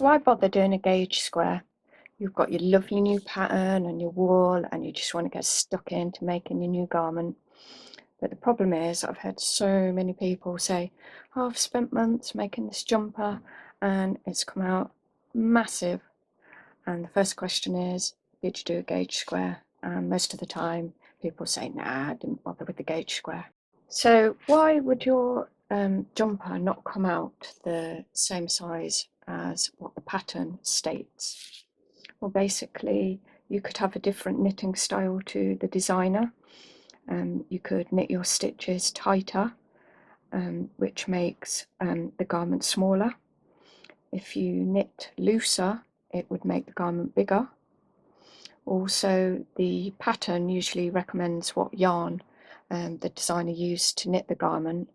So why bother doing a gauge square? You've got your lovely new pattern and your wool and you just want to get stuck into making your new garment. But the problem is I've had so many people say, oh, I've spent months making this jumper and it's come out massive. And the first question is, did you do a gauge square? And most of the time people say, nah, I didn't bother with the gauge square. So why would your jumper not come out the same size as what the pattern states? Well, basically, you could have a different knitting style to the designer. You could knit your stitches tighter, which makes the garment smaller. If you knit looser, it would make the garment bigger. Also, the pattern usually recommends what yarn the designer used to knit the garment.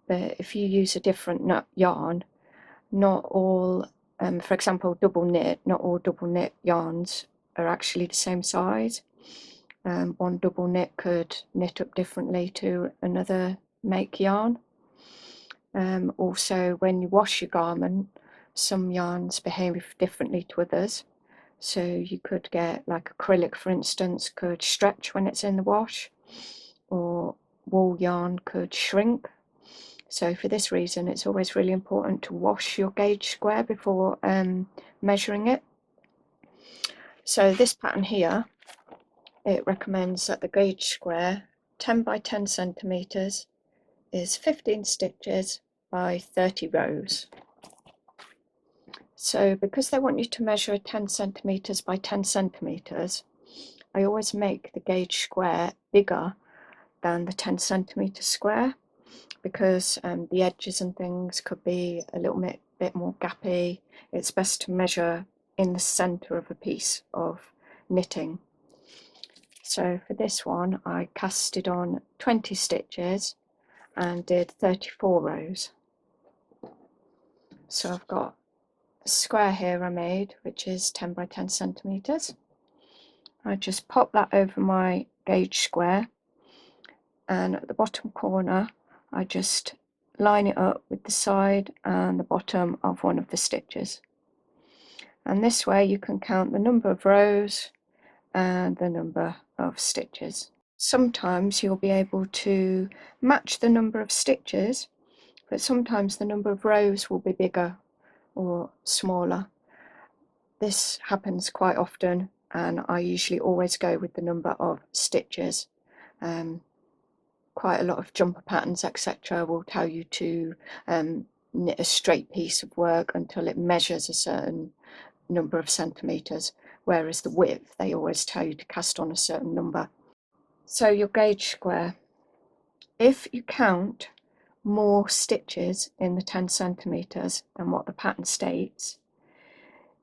But if you use a different yarn, not all, for example, double knit, not all double knit yarns are actually the same size. One double knit could knit up differently to another make yarn. Also, when you wash your garment, some yarns behave differently to others. So you could get, like acrylic, for instance, could stretch when it's in the wash, or wool yarn could shrink. So for this reason, it's always really important to wash your gauge square before measuring it. So this pattern here, it recommends that the gauge square 10 by 10 centimeters is 15 stitches by 30 rows. So because they want you to measure 10 centimeters by 10 centimeters, I always make the gauge square bigger than the 10 centimeter square, because the edges and things could be a little bit more gappy. It's best to measure in the center of a piece of knitting. So for this one, I casted on 20 stitches and did 34 rows. So I've got a square here I made, which is 10 by 10 centimeters. I just pop that over my gauge square, and at the bottom corner I just line it up with the side and the bottom of one of the stitches. And this way you can count the number of rows and the number of stitches. Sometimes you'll be able to match the number of stitches, but sometimes the number of rows will be bigger or smaller. This happens quite often, and I usually always go with the number of stitches. Quite a lot of jumper patterns, etc., will tell you to knit a straight piece of work until it measures a certain number of centimeters, whereas the width, they always tell you to cast on a certain number. So your gauge square, if you count more stitches in the 10 centimeters than what the pattern states,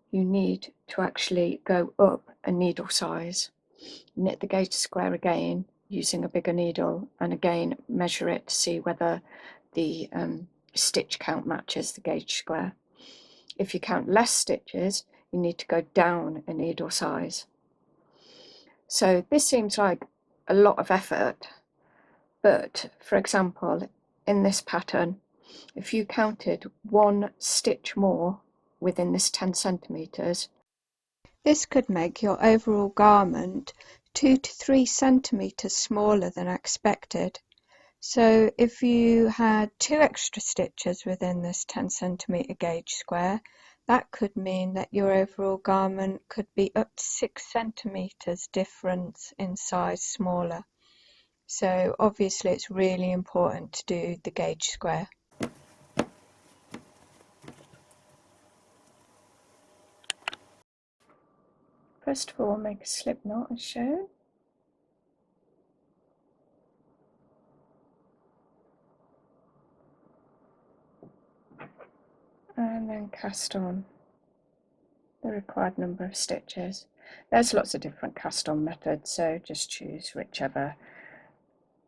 you need to actually go up a needle size. Knit the gauge square again using a bigger needle, and again measure it to see whether the stitch count matches the gauge square. If you count less stitches, you need to go down a needle size. So this seems like a lot of effort, but for example, in this pattern, if you counted one stitch more within this 10 centimeters, this could make your overall garment 2 to 3 centimeters smaller than expected. So if you had 2 extra stitches within this 10 centimeter gauge square, that could mean that your overall garment could be up to 6 centimeters difference in size smaller. So obviously it's really important to do the gauge square. First of all, make a slip knot as shown. And then cast on the required number of stitches. There's lots of different cast on methods, so just choose whichever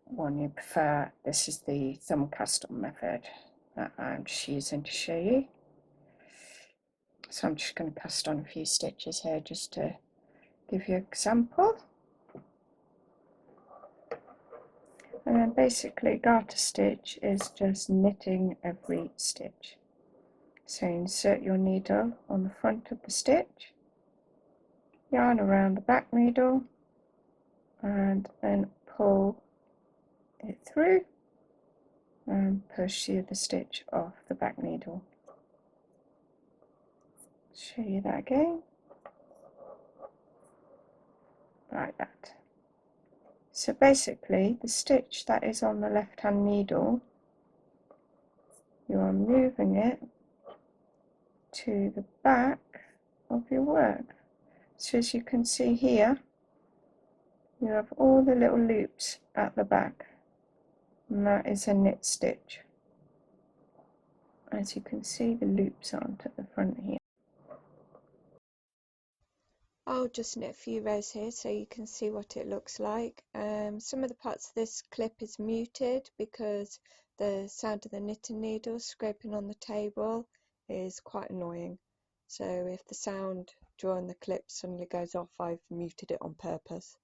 one you prefer. This is the thumb cast on method that I'm just using to show you. So I'm just going to cast on a few stitches here just to give you an example. And then basically garter stitch is just knitting every stitch. So insert your needle on the front of the stitch, yarn around the back needle, and then pull it through and push the other stitch off the back needle. Show you that again, like that. So basically the stitch that is on the left hand needle, you are moving it to the back of your work. So as you can see here, you have all the little loops at the back, and that is a knit stitch. As you can see, the loops aren't at the front here. I'll just knit a few rows here so you can see what it looks like. Some of the parts of this clip is muted because the sound of the knitting needle scraping on the table is quite annoying. So if the sound during the clip suddenly goes off, I've muted it on purpose.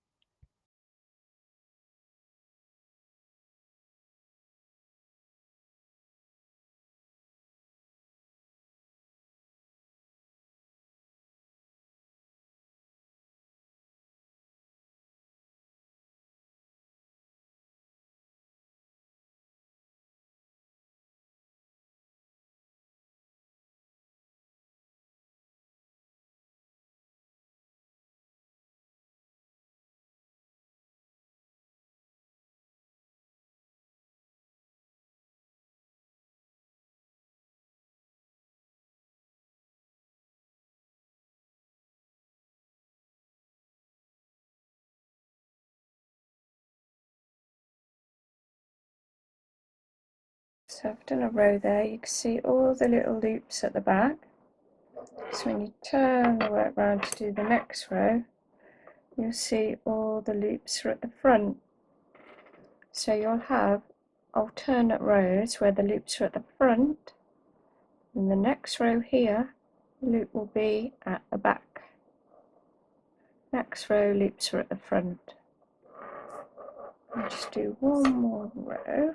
So I've done a row there, you can see all the little loops at the back. So when you turn the work round to do the next row, you'll see all the loops are at the front. So you'll have alternate rows where the loops are at the front. In the next row here, the loop will be at the back. Next row, loops are at the front. I'll just do one more row.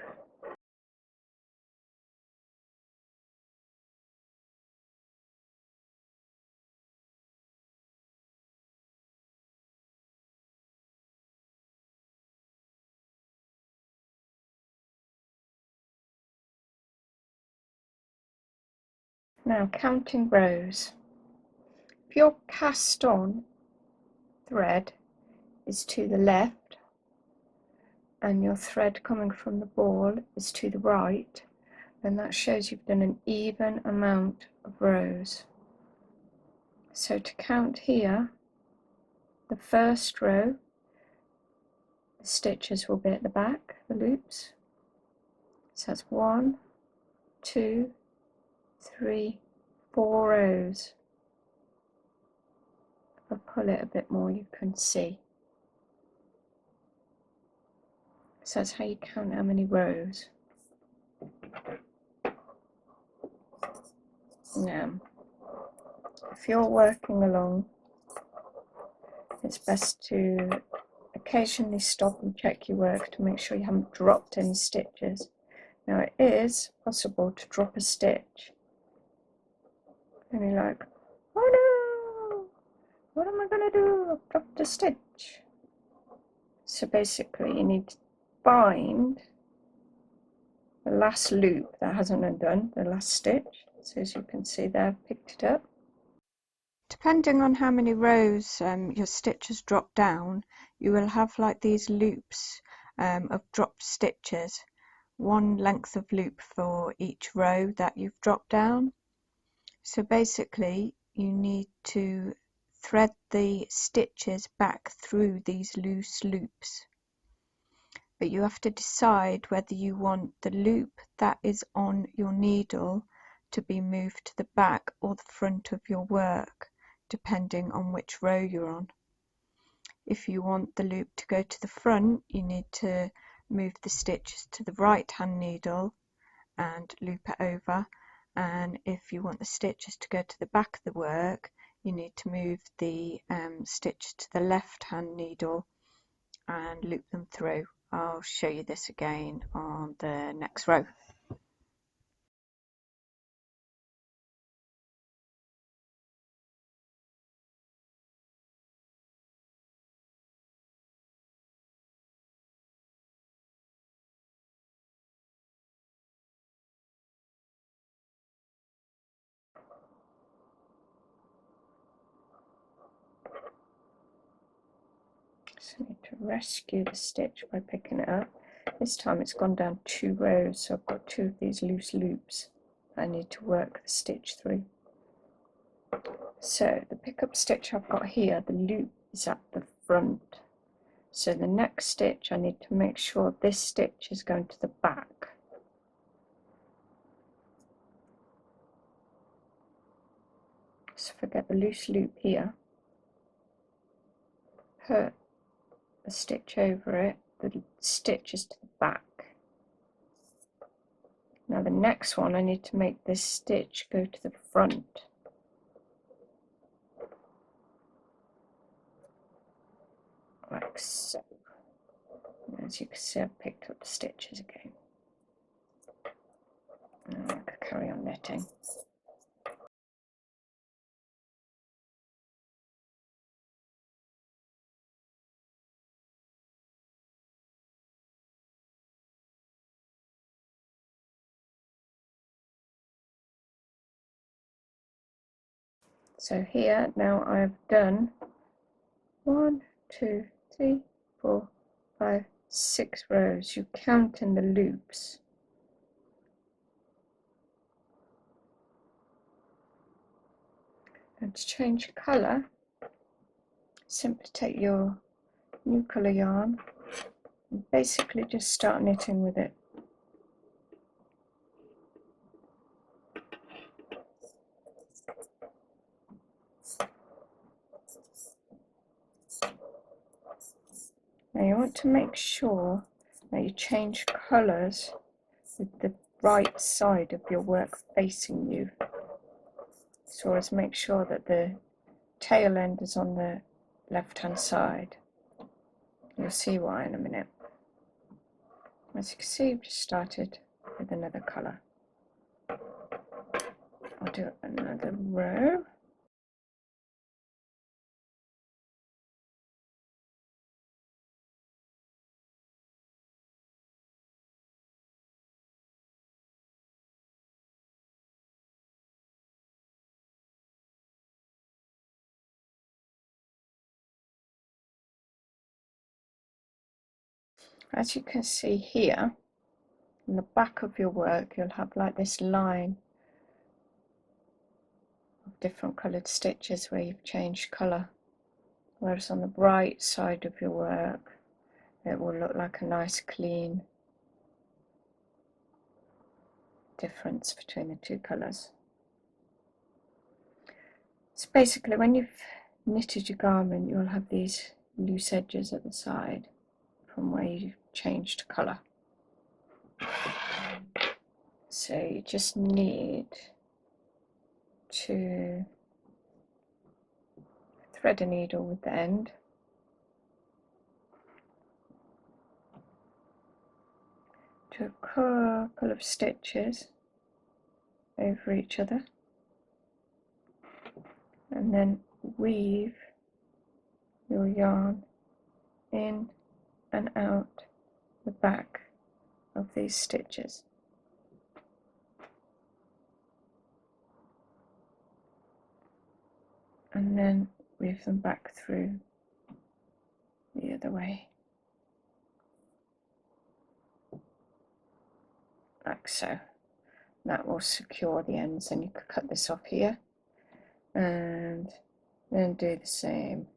Now counting rows. If your cast on thread is to the left and your thread coming from the ball is to the right, then that shows you've done an even amount of rows. So to count here, the first row, the stitches will be at the back, the loops. So that's 1, 2, 3, 4 rows. If I pull it a bit more, you can see. So that's how you count how many rows. Now, if you're working along, it's best to occasionally stop and check your work to make sure you haven't dropped any stitches. Now it is possible to drop a stitch and you're like, oh no, what am I going to do? I've dropped a stitch. So basically you need to find the last loop that hasn't undone, the last stitch. So as you can see there, I've picked it up. Depending on how many rows your stitches drop down, you will have like these loops of dropped stitches, one length of loop for each row that you've dropped down. So basically you need to thread the stitches back through these loose loops, but you have to decide whether you want the loop that is on your needle to be moved to the back or the front of your work, depending on which row you're on. If you want the loop to go to the front, you need to move the stitches to the right hand needle and loop it over, and if you want the stitches to go to the back of the work, you need to move the stitch to the left hand needle and loop them through. I'll show you this again on the next row. So I need to rescue the stitch by picking it up. This time it's gone down 2 rows, so I've got 2 of these loose loops I need to work the stitch through. So the pickup stitch I've got here, the loop is at the front. So the next stitch I need to make sure this stitch is going to the back. So if I get the loose loop here, put a stitch over it, the stitch is to the back. Now the next one I need to make this stitch go to the front. Like so. As you can see, I've picked up the stitches again. And I could carry on knitting. So here now I've done 1, 2, 3, 4, 5, 6 rows. You count in the loops. And to change colour, simply take your new colour yarn and basically just start knitting with it. Now you want to make sure that you change colours with the right side of your work facing you. So as make sure that the tail end is on the left hand side. You'll see why in a minute. As you can see, we've just started with another colour. I'll do another row. As you can see here, in the back of your work, you'll have like this line of different coloured stitches where you've changed colour. Whereas on the right side of your work, it will look like a nice clean difference between the two colours. So basically when you've knitted your garment, you'll have these loose edges at the side from where you've changed colour. So you just need to thread a needle with the end. Do a couple of stitches over each other and then weave your yarn in and out the back of these stitches. And then weave them back through the other way, like so. That will secure the ends, and you could cut this off here and then do the same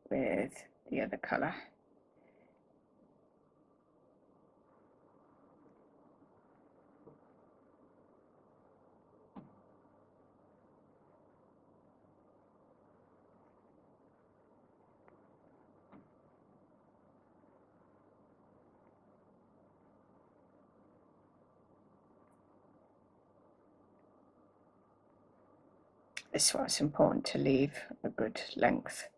with the other colour. This is why it's important to leave a good length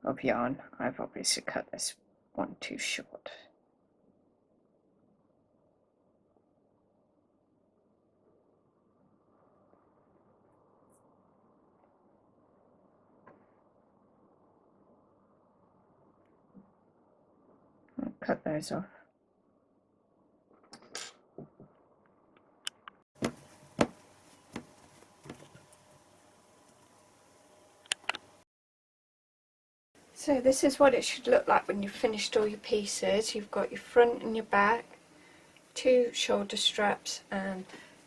of yarn. I've obviously cut this one too short. I'll cut those off. So this is what it should look like when you've finished all your pieces. You've got your front and your back, 2 shoulder straps and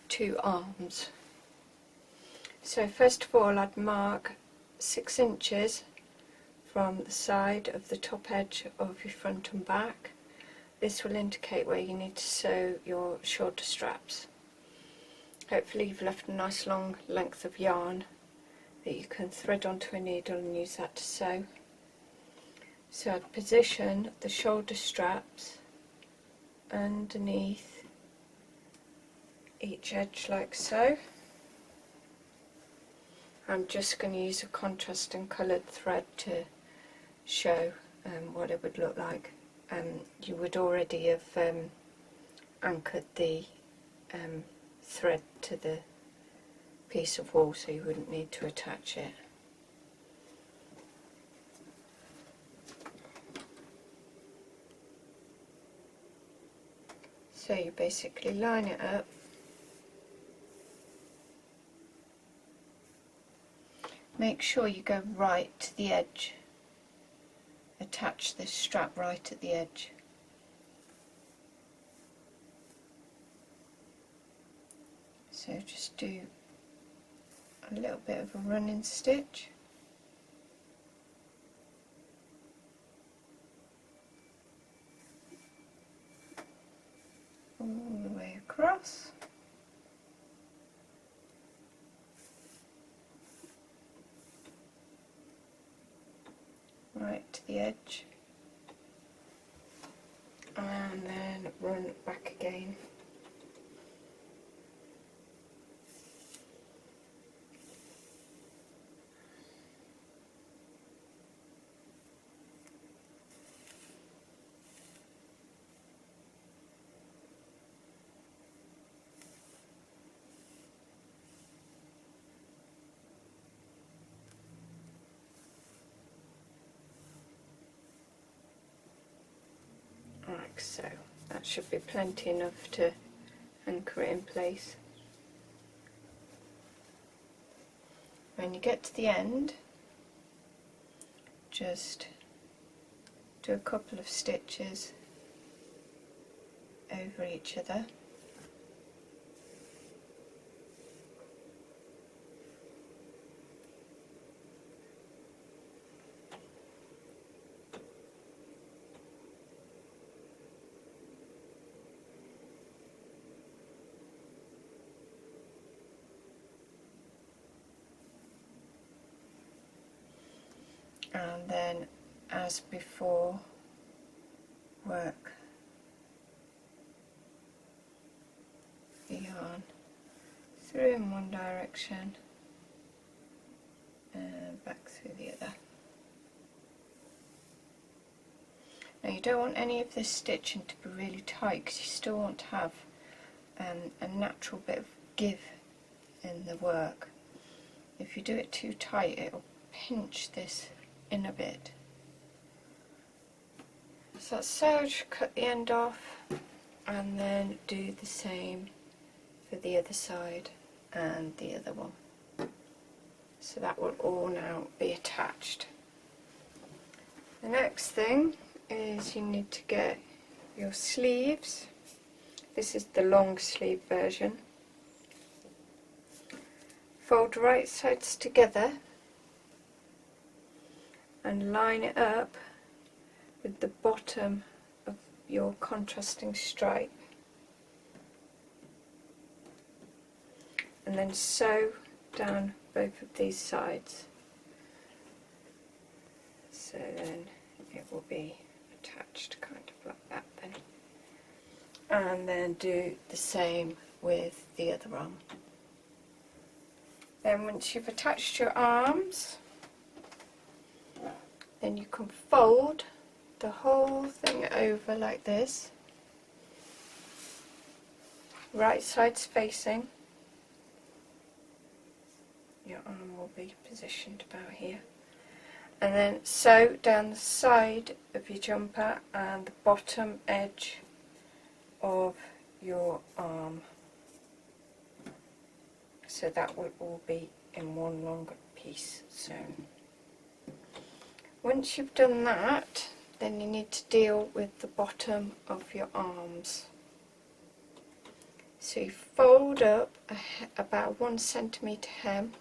2 arms. So first of all I'd mark 6 inches from the side of the top edge of your front and back. This will indicate where you need to sew your shoulder straps. Hopefully you've left a nice long length of yarn that you can thread onto a needle and use that to sew. So I'd position the shoulder straps underneath each edge like so. I'm just going to use a contrasting coloured thread to show what it would look like. You would already have anchored the thread to the piece of wool, so you wouldn't need to attach it. So you basically line it up, make sure you go right to the edge, attach this strap right at the edge. So just do a little bit of a running stitch. All the way across. Right to the edge. And then run back again. Like so. That should be plenty enough to anchor it in place. When you get to the end, just do a couple of stitches over each other. And then, as before, work the yarn through in one direction and back through the other. Now you don't want any of this stitching to be really tight, because you still want to have a natural bit of give in the work. If you do it too tight, it will pinch this in a bit. So that's so, just cut the end off and then do the same for the other side and the other one. So that will all now be attached. The next thing is you need to get your sleeves. This is the long sleeve version. Fold right sides together and line it up with the bottom of your contrasting stripe, and then sew down both of these sides, so then it will be attached kind of like that then. And then do the same with the other arm. Then once you've attached your arms, then you can fold the whole thing over like this, right sides facing. Your arm will be positioned about here, and then sew down the side of your jumper and the bottom edge of your arm, so that will all be in one long piece sewn. Once you've done that, then you need to deal with the bottom of your arms. So you fold up about 1 centimetre hem,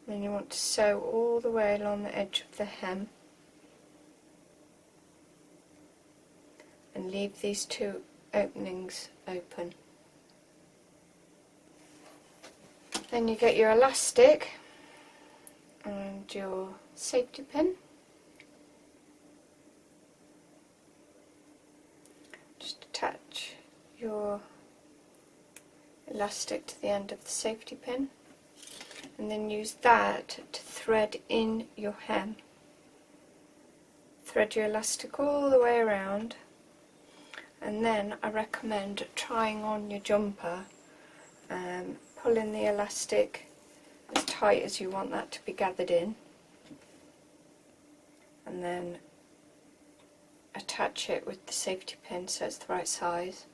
then you want to sew all the way along the edge of the hem and leave these 2 openings open. Then you get your elastic and your safety pin. Just attach your elastic to the end of the safety pin and then use that to thread in your hem. Thread your elastic all the way around, and then I recommend trying on your jumper, pulling the elastic as tight as you want that to be gathered in, and then attach it with the safety pin so it's the right size.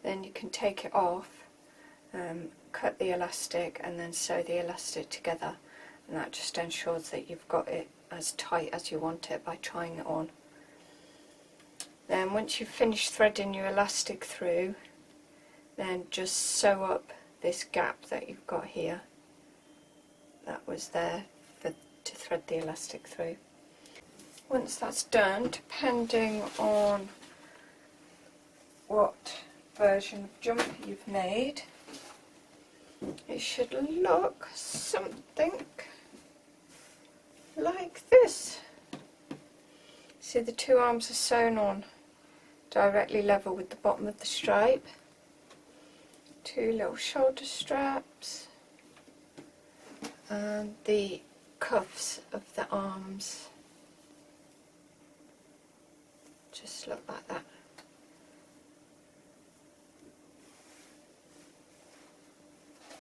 Then you can take it off, cut the elastic and then sew the elastic together, and that just ensures that you've got it as tight as you want it by trying it on. Then once you've finished threading your elastic through, then just sew up this gap that you've got here that was there to thread the elastic through. Once that's done, depending on what version of jumper you've made, it should look something like this. See, the 2 arms are sewn on directly level with the bottom of the stripe. 2 little shoulder straps, and the cuffs of the arms just look like that.